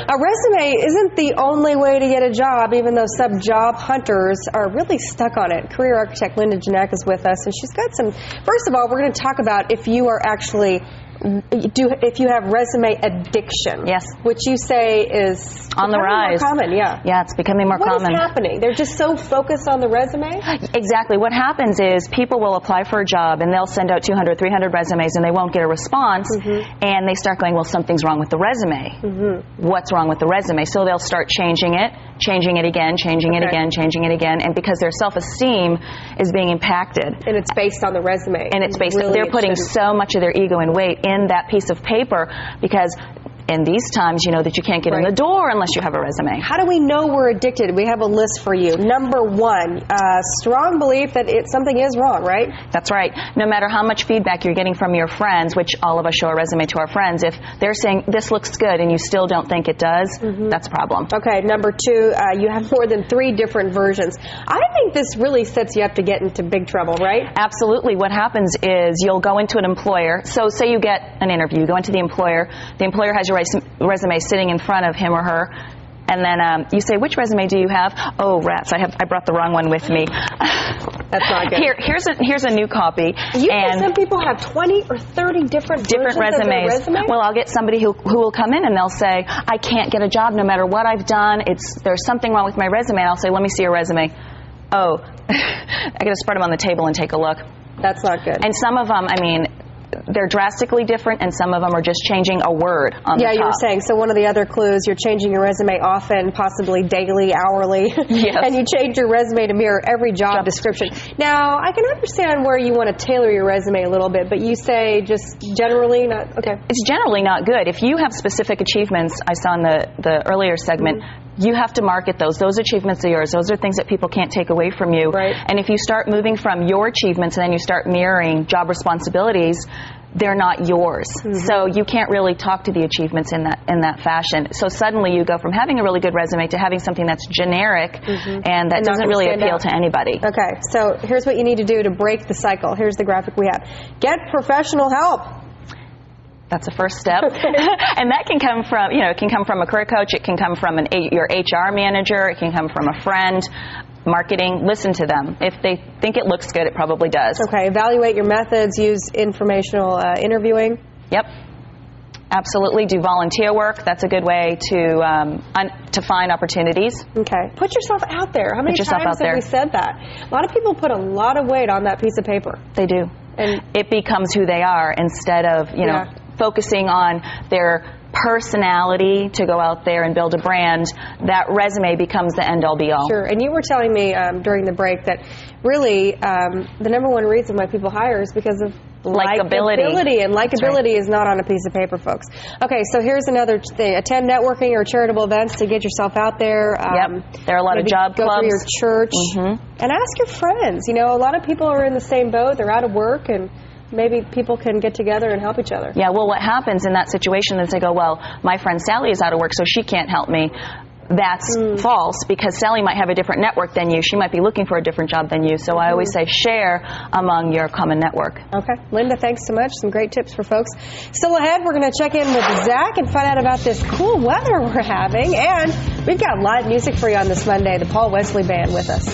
A resume isn't the only way to get a job, even though some job hunters are really stuck on it. Career architect Linda Ginac is with us, and she's got some. First of all, we're going to talk about if you are actually if you have resume addiction. Yes. Which you say is on the rise. More common, yeah. Yeah, it's becoming more common. What is happening? They're just so focused on the resume? Exactly. What happens is people will apply for a job and they'll send out 200, 300 resumes and they won't get a response, and they start going, well, something's wrong with the resume. What's wrong with the resume? So they'll start changing it again, changing it again, and because their self-esteem is being impacted. And it's based on the resume. And it's based really, they're putting so much of their ego and weight in that piece of paper because in these times, you know that you can't get in the door unless you have a resume. How do we know we're addicted? We have a list for you. Number one, strong belief that something is wrong, right? That's right. No matter how much feedback you're getting from your friends, which all of us show a resume to our friends, if they're saying this looks good and you still don't think it does, that's a problem. Okay, number two, you have more than 3 different versions. I think this really sets you up to get into big trouble, right? Absolutely. What happens is you'll go into an employer. So say you get an interview, you go into the employer has your resume sitting in front of him or her, and then you say, which resume do you have? Oh, rats, I brought the wrong one with me. That's not good. Here's a new copy. And some people have 20 or 30 different resumes. Resume? Well, I'll get somebody who will come in and they'll say, I can't get a job no matter what I've done. There's something wrong with my resume. And I'll say, let me see your resume. Oh, I got to spread them on the table and take a look. That's not good. And some of them, I mean, they're drastically different, and some of them are just changing a word on the top. Yeah, you were saying, so one of the other clues, you're changing your resume often, possibly daily, hourly, yes. And you change your resume to mirror every job description. Now, I can understand where you want to tailor your resume a little bit, but you say just generally not, okay. It's generally not good. If you have specific achievements, I saw in the earlier segment, you have to market those. Those achievements are yours. Those are things that people can't take away from you. Right. And if you start moving from your achievements and then you start mirroring job responsibilities, they're not yours. So you can't really talk to the achievements in that fashion. So suddenly you go from having a really good resume to having something that's generic and that doesn't really appeal to anybody. Okay, so here's what you need to do to break the cycle. Here's the graphic we have. Get professional help. That's the first step. And that can come from, it can come from a career coach, it can come from your HR manager, it can come from a friend. Marketing, listen to them. If they think it looks good, it probably does. Okay, evaluate your methods, use informational interviewing. Yep. Absolutely. Do volunteer work. That's a good way to find opportunities. Okay. Put yourself out there. How many times have we said that? A lot of people put a lot of weight on that piece of paper. They do. And it becomes who they are instead of, focusing on their personality to go out there and build a brand. That resume becomes the end-all be-all. Sure. And you were telling me during the break that really the number one reason why people hire is because of likability. And likability is not on a piece of paper, folks. Okay, so here's another thing. Attend networking or charitable events to get yourself out there. There are a lot of job clubs. Go through your church. And ask your friends. A lot of people are in the same boat. They're out of work, and maybe people can get together and help each other. Yeah, well, what happens in that situation is they go, well, my friend Sally is out of work, so she can't help me. That's false, because Sally might have a different network than you. She might be looking for a different job than you. So I always say share among your common network. Okay. Linda, thanks so much. Some great tips for folks. Still ahead, we're going to check in with Zach and find out about this cool weather we're having. And we've got live music for you on this Monday. The Paul Wesley Band with us.